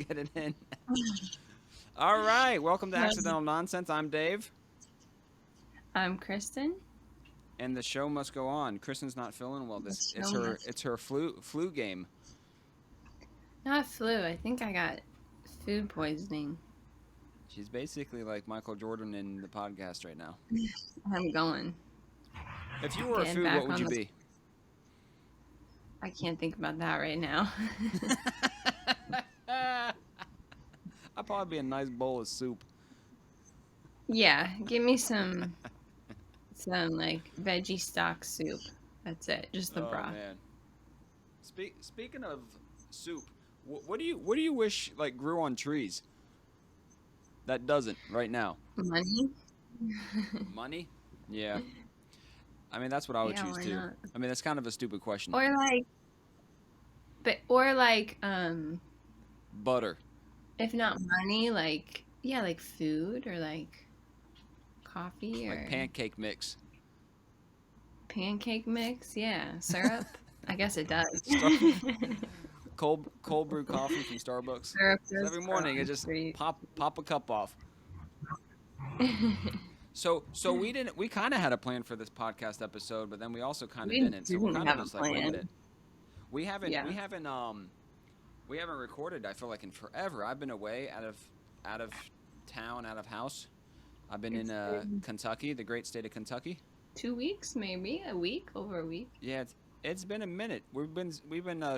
get it in. All right, welcome to Accidental Nonsense. I'm Dave, I'm Kristen. and the show must go on. Kristen's not feeling well. The This show must. it's her flu game. Not flu. I think I got food poisoning. She's basically like Michael Jordan in the podcast right now. I'm going. If you were a Getting food, what back would on you the. be? I can't think about that right now. I'd probably be a nice bowl of soup. Yeah, give me some like veggie stock soup. That's it. Just the Oh broth. man. Speaking of soup, what do you wish like grew on trees that doesn't right now? Money. Money? Yeah. I mean that's what I would Yeah, choose why too. not? I mean that's kind of a stupid question. Or like Butter, if not money, like yeah, like food or like coffee like or pancake mix. pancake mix. Yeah, syrup. I guess it does. Star- cold brew coffee from Starbucks. Syrup So does every grow morning it on just trees. pop a cup off. So we kind of had a plan for this podcast episode, but then we also kind of We didn't. So we're didn't kind of have a just like winging plan. it. We haven't Yeah. we haven't we haven't recorded. I feel like in forever. I've been away out of town, out of house. I've been in It's been Kentucky, the great state of Kentucky. 2 weeks, maybe a week, over a week. Yeah, it's been a minute. We've been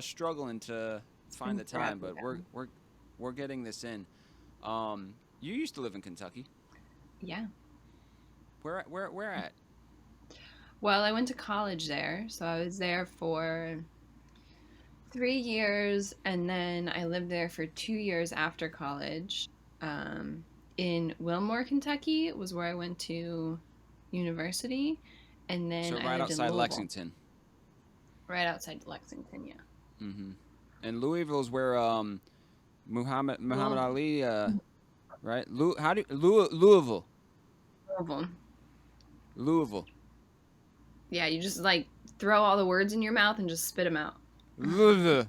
struggling to It's find been the time, forever. but Yeah. we're getting this in. You used to live in Kentucky. Yeah. Where at? Well, I went to college there, so I was there for 3 years, and then I lived there for 2 years after college. Um, in Wilmore, Kentucky, was where I went to university, and then So I right lived in outside Louisville, Lexington. right outside Lexington. Yeah. Mm-hmm. And Louisville's where Muhammad Louisville. Ali right? Louisville. Louisville. Louisville. Yeah, you just like throw all the words in your mouth and just spit them out. Louisville.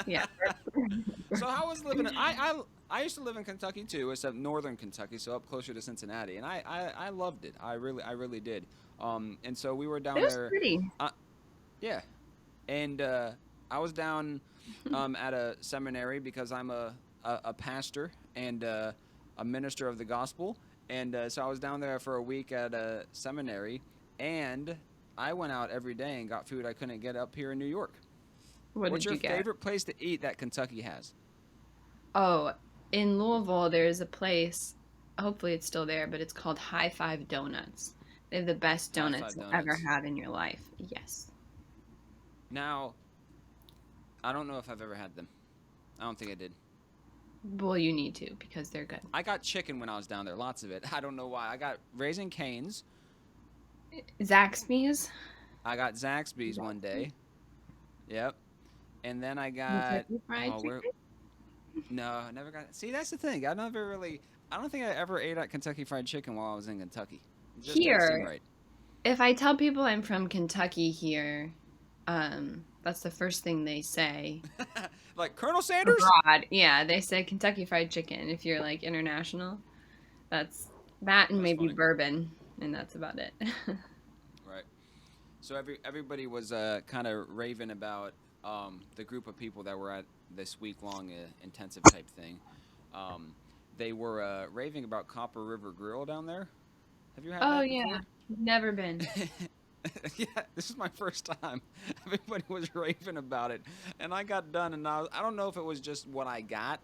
Yeah. So how was living? I used to live in Kentucky too, except northern Kentucky, so up closer to Cincinnati, and I loved it. I really did. And so we were It down was there. pretty. Yeah, and I was down at a seminary because I'm a pastor and a minister of the gospel, and so I was down there for a week at a seminary, and I went out every day and got food I couldn't get up here in New York. What What's did your you get? favorite place to eat that Kentucky has? Oh, in Louisville, there's a place, hopefully it's still there, but it's called High Five Donuts. They have the best High donuts Five you'll ever Donuts. have in your life. Yes. Now, I don't know if I've ever had them. I don't think I did. Well, you need to because they're good. I got chicken when I was down there, lots of it. I don't know why. I got Raising Cane's. Zaxby's, I got Zaxby's one day. Yep. And then I got Kentucky Fried oh where Chicken. no, I never got. See, that's the thing. I don't think I ever ate at Kentucky Fried Chicken while I was in Kentucky. It just didn't seem Here, right. if I tell people I'm from Kentucky here, that's the first thing they say. Like Colonel Sanders? Abroad, yeah, they say Kentucky Fried Chicken. If you're like international, that's that and That's maybe funny. bourbon, and that's about it. Right. So everybody was kind of raving about the group of people that were at this week long intensive type thing. Um, they were raving about Copper River Grill down there. Have you had Oh that yeah, before? never been. Yeah, this is my first time. Everybody was raving about it, and I got done, and I don't know if it was just what I got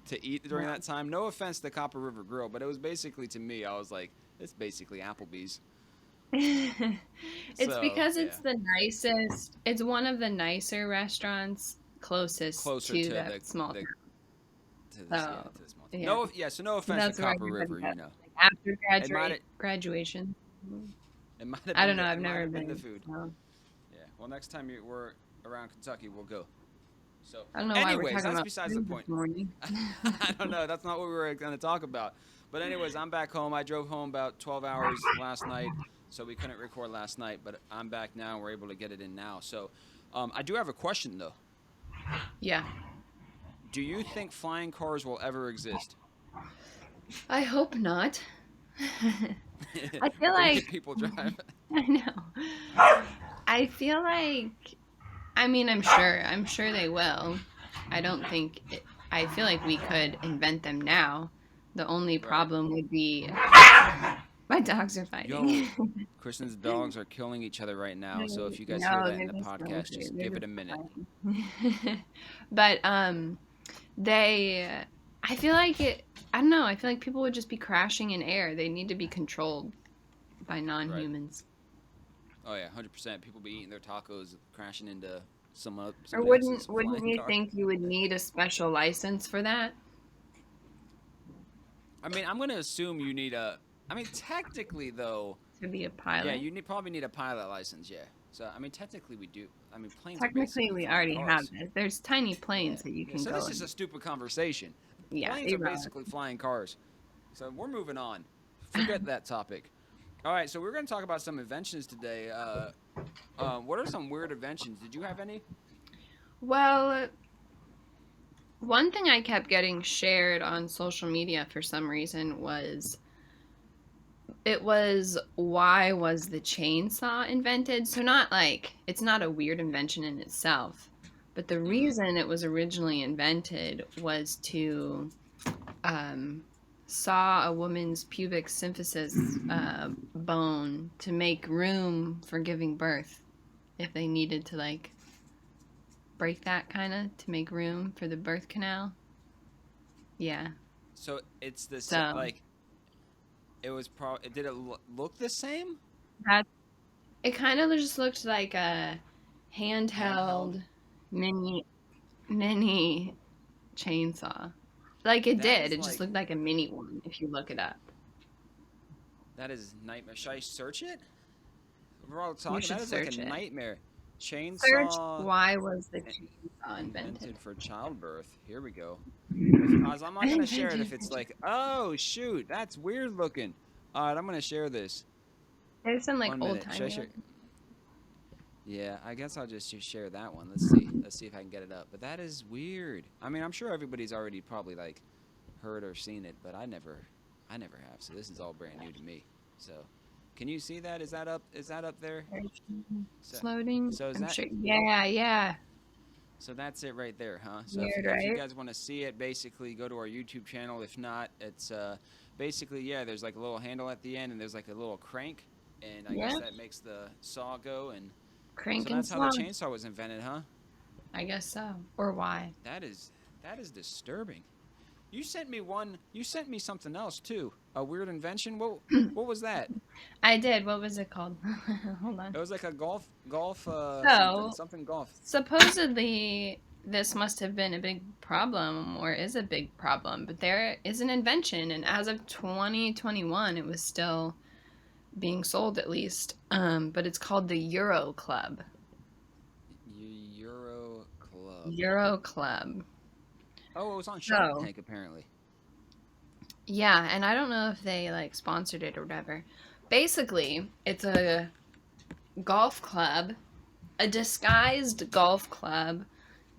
to eat during Yeah. that time. No offense to Copper River Grill, but it was basically to me. I was like, it's basically Applebee's. It's So because yeah, it's the nicest. It's one of the nicer restaurants closest closer to to that small the town. to this yeah So to this month. yeah, No, yeah. So no offense to that's where Copper everybody River. goes. Like after It might graduation. it might have I been don't know. I've it might never have been the been. food. So Yeah. Well, next time we're around Kentucky, we'll go. So, I don't know why we're anyways, talking that's about besides the food point. this morning. I don't know. That's not what we were going to talk about. But anyways, I'm back home. I drove home about 12 hours last night, so we couldn't record last night. But I'm back now. And we're able to get it in now. So I do have a question though. Yeah. Do you think flying cars will ever exist? I hope not. I feel Can we get like people drive? I know. I feel like I mean I'm sure they will. I don't think it, I feel like we could invent them now. The only Right. problem would be my dogs are fighting. Yo, Kristen's dogs are killing each other right now. So if you guys hear No, that in they're the just going podcast, through. just They're give it just a minute. fighting. But they I feel like it I don't know, I feel like people would just be crashing in air. They need to be controlled by Right. non-humans. Oh yeah, 100%. People be eating their tacos, crashing into Or somebody else's wouldn't flying you car. think you would need a special license for that I mean, I'm gonna assume you need a. I mean, technically though, to be a yeah, pilot? probably need a pilot license. Yeah. So I mean, technically we do. I mean, planes are Technically, basically we flying already have cars. it. There's tiny Yeah. planes that you Yeah. can So go this is in. a stupid conversation. Yeah, Planes are irrelevant. basically flying cars. So we're moving on. Forget that topic. All right, so we're going to talk about some inventions today. What are some weird inventions? Did you have any? Well, one thing I kept getting shared on social media for some reason was it was why was the chainsaw invented? So not like it's not a weird invention in itself, but the Mm-hmm. reason it was originally invented was to um, saw a woman's pubic symphysis bone to make room for giving birth if they needed to like break that kind of to make room for the birth canal. Yeah. So it's this So like it was probably did it look the same? that it kind of just looked like a Handheld. handheld mini mini chainsaw. Like it That did. is It just like looked like a mini one if you look it up. that is nightmare. Should I search it? We're all You talking. That should is like a search it. nightmare. Search Chainsaw why was the chainsaw invented. invented for childbirth. Here we go. If I'm not gonna share it if Invented for it's like, oh shoot, that's weird looking. All right, I'm gonna share this. There's some like 1 minute. old Should I timey share? ones. Yeah, I guess I'll just share that one. Let's see. Let's see if I can get it up. But that is weird. I mean, I'm sure everybody's already probably like heard or seen it, but I never have. So this is all brand new to me. So, can you see that? Is that up? Is that up there? So, It's loading. so is I'm that? sure. Yeah, yeah. So that's it right there, huh? So Weird, if you right? guys want to see it, basically go to our YouTube channel. If not, it's basically yeah. There's like a little handle at the end, and there's like a little crank, and I guess Yeah. that makes the saw go. And so Crank and that's how the saw. chainsaw was invented, huh? I guess so. Or why? That is disturbing. You sent me one. You sent me something else too. A weird invention. What was that? I did. What was it called? Hold It on. was like a golf So, something golf. supposedly, this must have been a big problem or is a big problem, but there is an invention, and as of 2021, it was still being sold at least. But it's called the Euro Club. Euro Club. Euro Club. Oh, it was on Shark So, Tank apparently. yeah, and I don't know if they like sponsored it or whatever. Basically, it's a golf club, a disguised golf club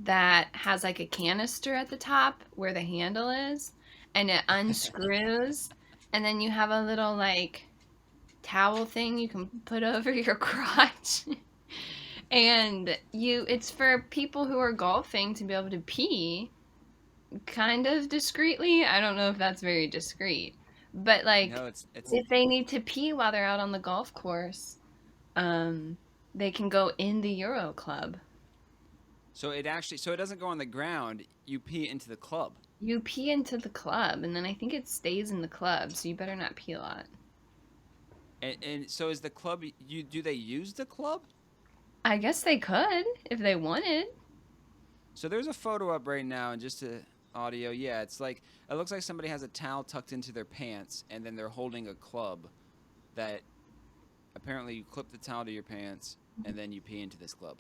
that has like a canister at the top where the handle is, and it unscrews, and then you have a little like towel thing you can put over your crotch. And it's for people who are golfing to be able to pee kind of discreetly. I don't know if that's very discreet. But like No, it's if they need to pee while they're out on the golf course, um they can go in the Euro Club. so it doesn't go on the ground. You pee into the club. You pee into the club and then I think it stays in the club, so you better not pee a lot. And so is the club you do they use the club? I guess they could if they wanted. So there's a photo up right now and just to audio. Yeah, it's like it looks like somebody has a towel tucked into their pants and then they're holding a club that apparently you clip the towel to your pants and then you pee into this club.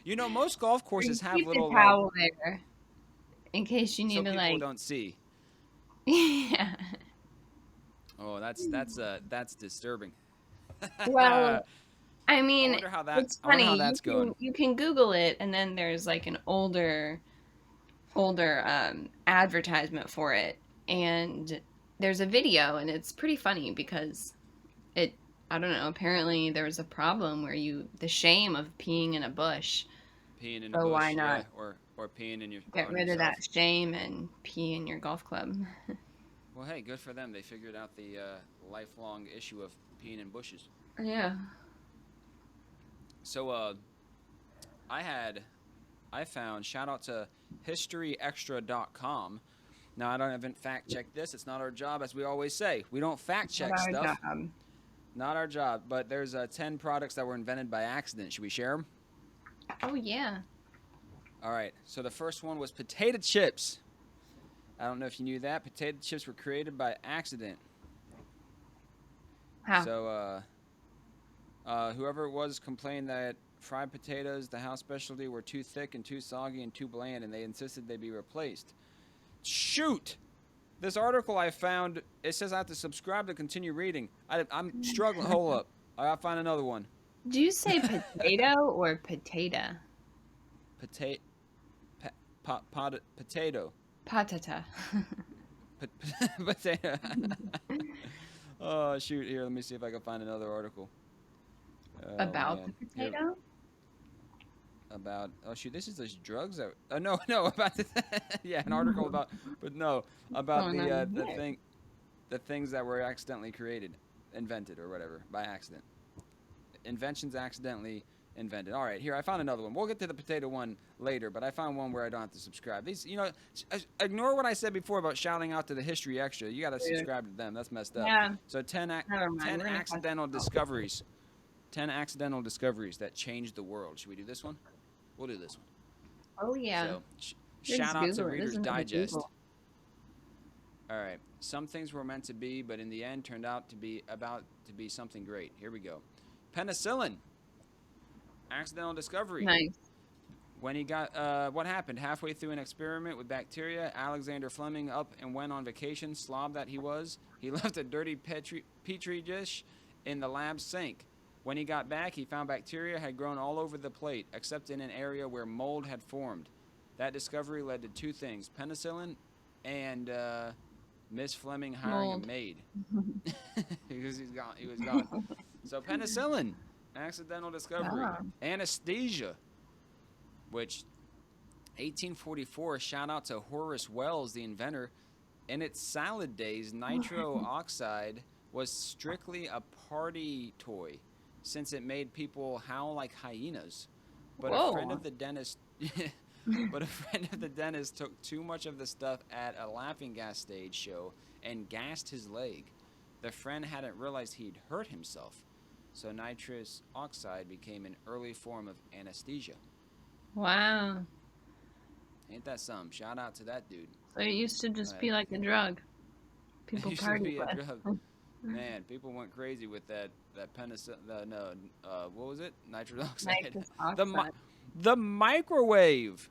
You know, most golf Or you courses have keep the little like towel there in case you so need to people like don't see. yeah. Oh, that's disturbing. Well, I I mean, wonder how that. it's I wonder how funny. that's going. You can Google it, and then there's like an older older advertisement for it, and there's a video, and it's pretty funny because it, I don't know, apparently there was a problem where the shame of peeing in a bush. Peeing in a So why bush, yeah, not or peeing in your get on rid of that yourself. shame and pee in your golf club? Well, hey, good for them. They figured out the lifelong issue of peeing in bushes. Yeah. So, I had I found, shout out to historyextra.com. Now, I haven't fact checked this. It's not our job, as we always say. We don't fact Not check our stuff. job. Not our job. But there's 10 products that were invented by accident. Should we share them? Oh, yeah. All right. So the first one was potato chips. I don't know if you knew that. Potato chips were created by accident. How? So, whoever it was complained that fried potatoes, the house specialty, were too thick and too soggy and too bland, and they insisted they be replaced. Shoot! This article I found, it says I have to subscribe to continue reading. I'm struggling. Hold up. I gotta find another one. Do you say potato or potato? Potato. Potato. Patata. Potato. Oh, shoot. Here, let me see if I can find another article. Oh, About man. the Here, potato? about, oh shoot, this is just drugs that, oh no, no, about the, yeah, an article about, but no, about Going on the here? thing, the things that were accidentally created, invented or whatever by accident. Inventions accidentally invented. All right, here I found another one. We'll get to the potato one later, but I found one where I don't have to subscribe. These, ignore what I said before about shouting out to the History Extra. You got to Dude. subscribe to them. That's messed up. Yeah. So 10 Never mind. 10 We're gonna cut accidental this out. discoveries. 10 accidental discoveries that changed the world. Should we do this one? We'll do this one. Oh, yeah. So, You're shout just out to Google it. Reader's Doesn't have to Digest. Google. All right. Some things were meant to be, but in the end turned out to be something great. Here we go. Penicillin. Accidental discovery. Nice. When he got, what happened? Halfway through an experiment with bacteria, Alexander Fleming up and went on vacation, slob that he was. He left a dirty petri dish in the lab sink. When he got back, he found bacteria had grown all over the plate, except in an area where mold had formed. That discovery led to two things: penicillin and Miss Fleming hiring Mold. a maid. Because he was gone. So penicillin, accidental discovery. Ah. Anesthesia, which 1844, shout out to Horace Wells, the inventor. In its salad days, nitro oxide was strictly a party toy, since it made people howl like hyenas. But Whoa. a friend of the dentist took too much of the stuff at a laughing gas stage show and gassed his leg. The friend hadn't realized he'd hurt himself, so nitrous oxide became an early form of anesthesia. Wow. Ain't that some? Shout out to that dude. So it used to just Right. be like a drug. It People used to party be a with. drug. Man, people went crazy with that penicillin. No, what was it? Nitrous oxide. Nitrous The oxide. the microwave.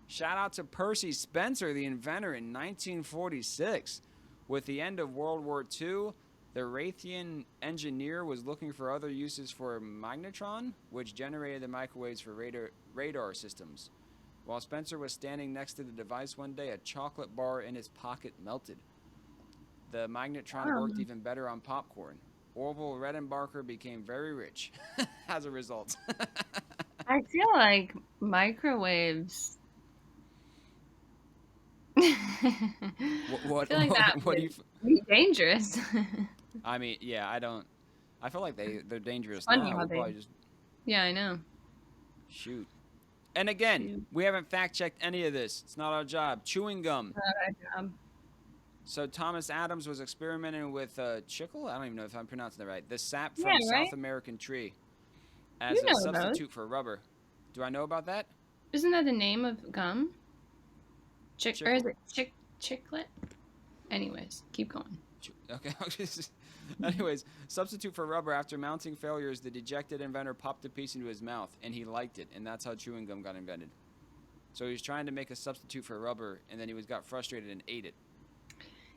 Shout out to Percy Spencer, the inventor, in 1946. With the end of World War II, the Raytheon engineer was looking for other uses for magnetron, which generated the microwaves for radar systems. While Spencer was standing next to the device one day, a chocolate bar in his pocket melted. The magnetron worked even better on popcorn. Orville Redenbacher became very rich as a result. I feel like microwaves. What I feel like that what do would you? be dangerous. I mean, yeah, I don't. I feel like they're dangerous Funny now. how We'll probably just Yeah, I know. shoot. And again, Shoot. we haven't fact checked any of this. It's not our job. Chewing gum. So Thomas Adams was experimenting with chicle. I don't even know if I'm pronouncing it right. The sap from Yeah, right? South American tree as You a know those. substitute for rubber. Do I know about that? Isn't that the name of gum? Or is it chiclet? Anyways, keep going. Okay. Anyways, substitute for rubber. After mounting failures, the dejected inventor popped a piece into his mouth, and he liked it, and that's how chewing gum got invented. So he was trying to make a substitute for rubber, and then he got frustrated and ate it.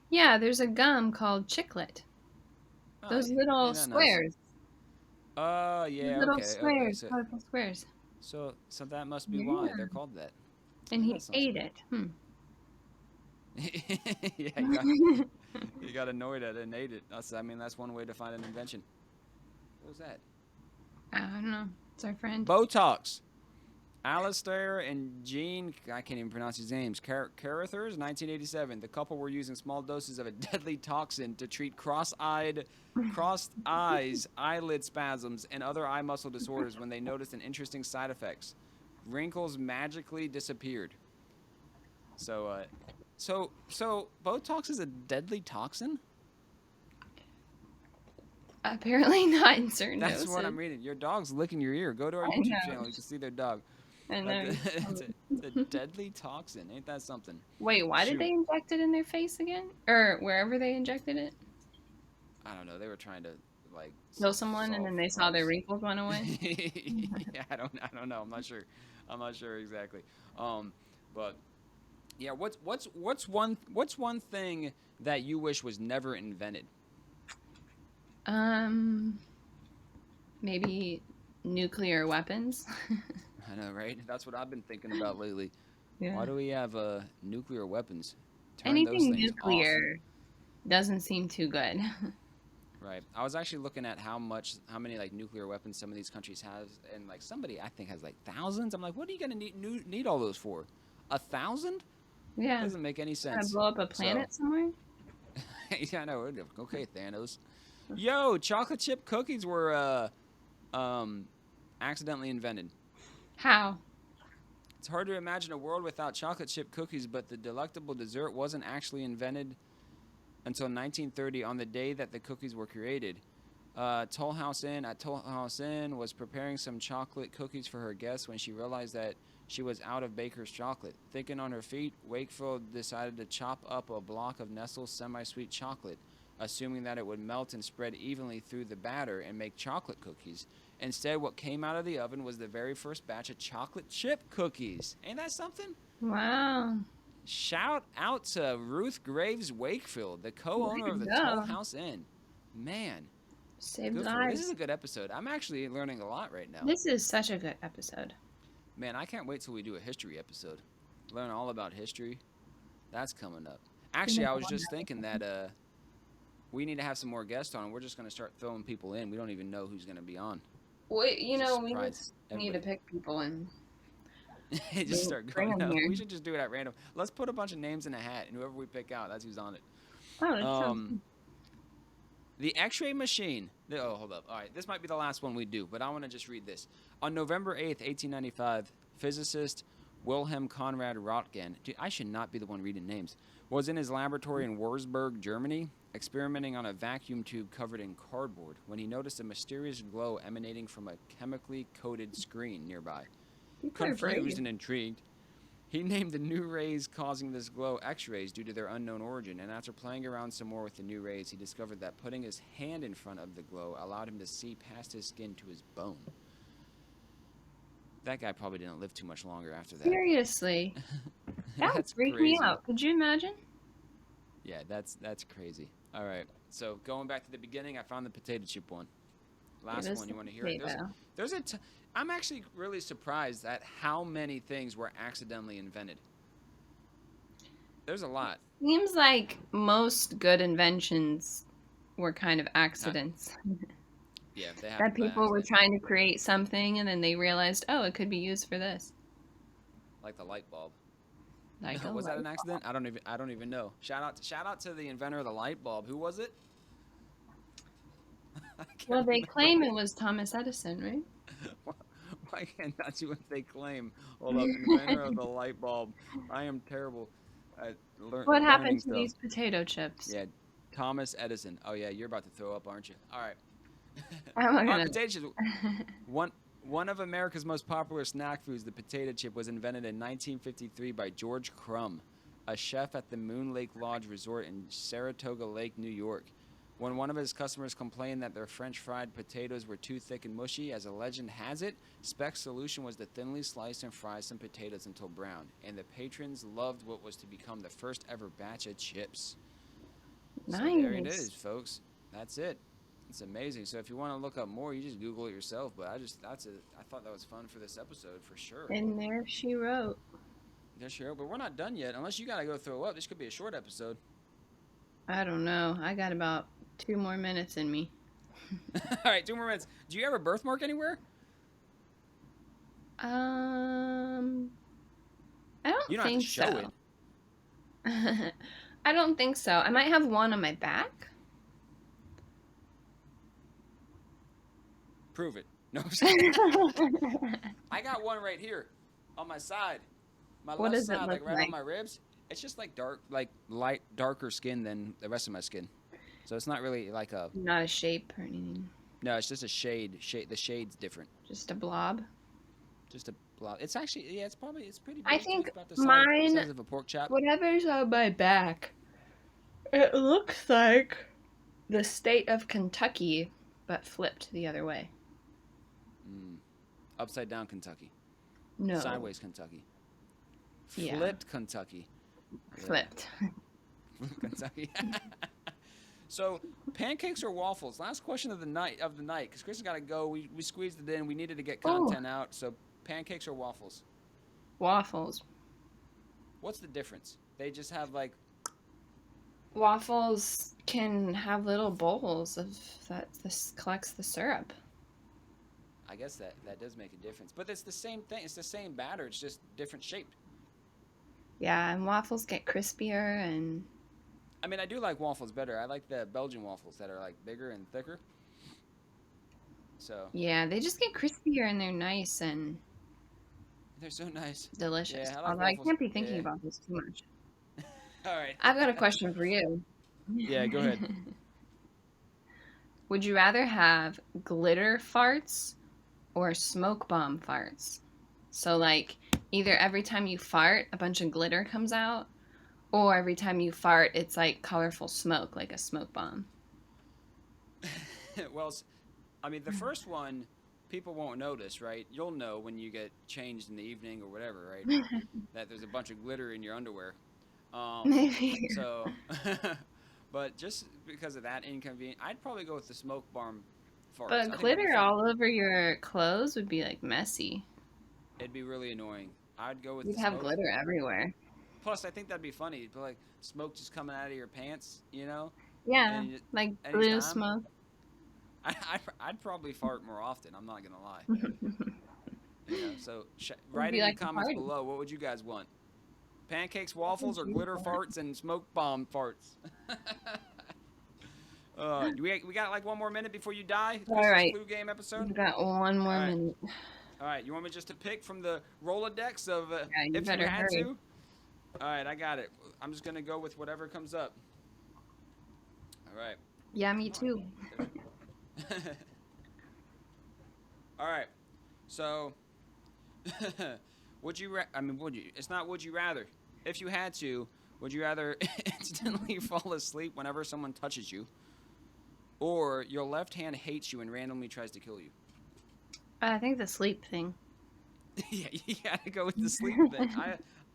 Yeah, there's a gum called chiclet. Oh, Those little ain't that squares. Nice? Oh, yeah, Little okay. squares, So, colorful squares. so that must be why they're called that. And Ain't he that something? ate it. Yeah, he got annoyed at it and ate it. I mean, that's one way to find an invention. What was that? I don't know. It's our friend. Botox. Alistair and Jean, I can't even pronounce his names, Carruthers, 1987. The couple were using small doses of a deadly toxin to treat crossed eyes, eyelid spasms, and other eye muscle disorders when they noticed an interesting side effects. Wrinkles magically disappeared. So, so Botox is a deadly toxin? Apparently not in certain That's what I'm doses. reading. Your dog's licking your ear. Go to our I YouTube know. channel. You can see their dog. I But know. it's a deadly toxin. Ain't that something? Wait, why did they Shoot. inject it in their face again? Or wherever they injected it? I don't know. They were trying to like Kill someone and solve then they saw their problems. wrinkles run away? Yeah, I don't know. I'm not sure. I'm not sure exactly. Um, but yeah, what's one thing that you wish was never invented? Um, maybe nuclear weapons. I know, right? That's what I've been thinking about lately. Why Yeah. do we have nuclear weapons? Turn those Anything things off. nuclear doesn't seem too good. Right. I was actually looking at how many like nuclear weapons some of these countries have, and like somebody I think has like thousands. I'm like, what are you gonna need all those for? 1,000? Yeah. Doesn't make any Gonna sense. blow up a So, planet somewhere? yeah, I know. Okay, Thanos. Yo, chocolate chip cookies were um accidentally invented. How? It's hard to imagine a world without chocolate chip cookies, but the delectable dessert wasn't actually invented until 1930 on the day that the cookies were created. Toll House Inn at Toll House Inn was preparing some chocolate cookies for her guests when she realized that she was out of baker's chocolate. Thinking on her feet, Wakefield decided to chop up a block of Nestle's semi-sweet chocolate, assuming that it would melt and spread evenly through the batter and make chocolate cookies. Instead, what came out of the oven was the very first batch of chocolate chip cookies. Ain't that something? Wow. Shout out to Ruth Graves Wakefield, the Way co-owner to of the Toll go. House Inn. Man, Saved good for her. This is lives. a good episode. I'm actually learning a lot right now. This is such a good episode. Man, I can't wait till we do a history episode. Learn all about history. That's coming up. We Actually, never I was won just that thinking one. that we need to have some more guests on. We're just going to start throwing people in. We don't even know who's going to be on. Just We surprise just need to everybody. pick people and Just start bring going. them No, here. we should just do it at random. Let's put a bunch of names in a hat, and whoever we pick out, that's who's on it. Oh, that sounds Um, good. The X-ray machine. Oh, hold up. All right, this might be the last one we do, but I want to just read this. On November 8th, 1895, physicist Wilhelm Conrad Röntgen, dude, I should not be the one reading names, was in his laboratory in Wurzburg, Germany, experimenting on a vacuum tube covered in cardboard when he noticed a mysterious glow emanating from a chemically coated screen nearby. People are Confused brave. and intrigued, he named the new rays causing this glow X-rays due to their unknown origin, and after playing around some more with the new rays, he discovered that putting his hand in front of the glow allowed him to see past his skin to his bone. That guy probably didn't live too much longer after that. Seriously. That would That's freak me crazy. out. Could you imagine? Yeah, that's crazy. All right, so going back to the beginning, I found the potato chip one. Give Last us one, the you want to hear it? potato. There's a. I'm actually really surprised at how many things were accidentally invented. There's a lot. Seems like most good inventions were kind of Ha- accidents. yeah, they That happened by people were accident. trying to create something and then they realized, oh, it could be used for this. Like the light bulb. Like a Was that light an accident? bulb. I don't even know. Shout out to the inventor of the light bulb. Who was it? I Well, can't they remember. claim it was Thomas Edison, right? Why can't that you what they claim? Hold up, inventor of the light bulb. I am terrible at What happened learning to stuff. these potato chips? Yeah, Thomas Edison. Oh yeah, you're about to throw up, aren't you? All right. I'm not All right, gonna. potato chips. One of America's most popular snack foods, the potato chip, was invented in 1953 by George Crumb, a chef at the Moon Lake Lodge Resort in Saratoga Lake, New York. When one of his customers complained that their French fried potatoes were too thick and mushy, as a legend has it, Speck's solution was to thinly slice and fry some potatoes until brown, and the patrons loved what was to become the first ever batch of chips. So there it is, Nice. folks. That's it. It's amazing. So if you want to look up more, you just Google it yourself. But I thought that was fun for this episode for sure. And there she wrote. Yes, sure. But we're not done yet. Unless you gotta go throw up. This could be a short episode. I don't know. I got about 2 more minutes in me. All right, 2 more minutes. Do you have a birthmark anywhere? Um, I You don't don't have to think show it. so. I don't think so. I might have one on my back. Prove it. No. I got one right here, on my side, my What left does it side, look like right on like? my ribs. It's just like dark, like light, darker skin than the rest of my skin. So it's not really like a. Not a shape or anything. No, it's just a shade. The shade's different. Just a blob. Just a blob. It's actually, yeah, it's pretty I big. Too. It's think about the mine, size of a pork chop. whatever's on my back, it looks like the state of Kentucky, but flipped the other way. Upside down Kentucky. No. Sideways Kentucky. Yeah. Flipped Kentucky. Flipped. Kentucky. So, pancakes or waffles? Last question of the night. Because Kristen got to go. We squeezed it in. We needed to get content out. So, pancakes or waffles? Waffles. What's the difference? They just have like. Waffles can have little bowls of that. This collects the syrup. I guess that does make a difference. But it's the same thing. It's the same batter. It's just different shape. Yeah, and waffles get crispier and. I mean, I do like waffles better. I like the Belgian waffles that are like bigger and thicker. So. Yeah, they just get crispier and they're nice and. They're so nice. Delicious. Yeah, I like Although I waffles. can't be thinking about this too much. All right. I've got a question for you. Yeah, go ahead. Would you rather have glitter farts or smoke bomb farts? So, like, either every time you fart, a bunch of glitter comes out, or every time you fart, it's like colorful smoke, like a smoke bomb. Well, I mean, the first one, people won't notice, right? You'll know when you get changed in the evening or whatever, right? That there's a bunch of glitter in your underwear. Maybe. So, but just because of that inconvenience, I'd probably go with the smoke bomb farts. I But think that'd be glitter fun. all over your clothes would be like messy. It'd be really annoying. I'd go with You'd the have smoke. glitter everywhere. Plus, I think that'd be funny. But like smoke just coming out of your pants, you know? Yeah, And like blue anytime. smoke. I'd probably fart more often. I'm not gonna lie. You know, so write be in like the a comments party. below. What would you guys want? Pancakes, waffles, or you glitter want? farts and smoke bomb farts? We got like 1 more minute before you die. All right. Flu game episode. We've got one more All right. minute. All right, you want me just to pick from the Rolodex of Yeah, you if you better had hurry. to? All right, I got it. I'm just gonna go with whatever comes up. All right. Yeah, me too. All right. So, would you? would you? It's not. Would you rather? If you had to, would you rather instantly fall asleep whenever someone touches you, or your left hand hates you and randomly tries to kill you? I think the sleep thing. Yeah, you gotta go with the sleep thing.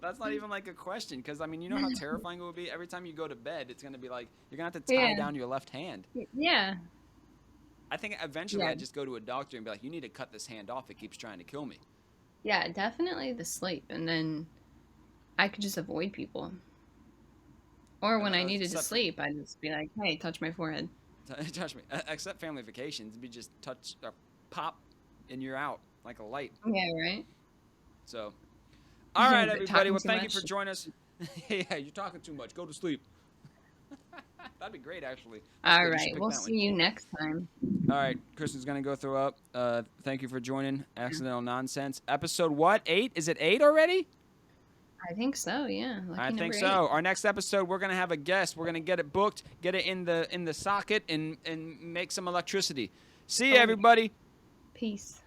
That's not even like a question, because I mean, you know how terrifying it would be. Every time you go to bed, it's gonna be like you're gonna have to tie Yeah. down your left hand. Yeah. I think eventually Yeah. I'd just go to a doctor and be like, "You need to cut this hand off. It keeps trying to kill me." Yeah, definitely the sleep. And then I could just avoid people. Or when I needed to except- sleep, I'd just be like, hey, touch my forehead. Touch me. Except family vacations, it'd be just touch or pop, and you're out like a light. Yeah, right? So, all right, But everybody. talking Well, too thank you much? for joining us. Yeah, you're talking too much. Go to sleep. That'd be great, actually. That's All good. You should right. pick We'll that see one. you next time. All right, Kristen's gonna go throw up. Thank you for joining Accidental Nonsense. Episode what? 8? Is it 8 already? I think so, yeah. Lucky I think number so. 8. Our next episode, we're gonna have a guest. We're gonna get it booked, get it in the socket, and make some electricity. See you, Oh. everybody. Peace.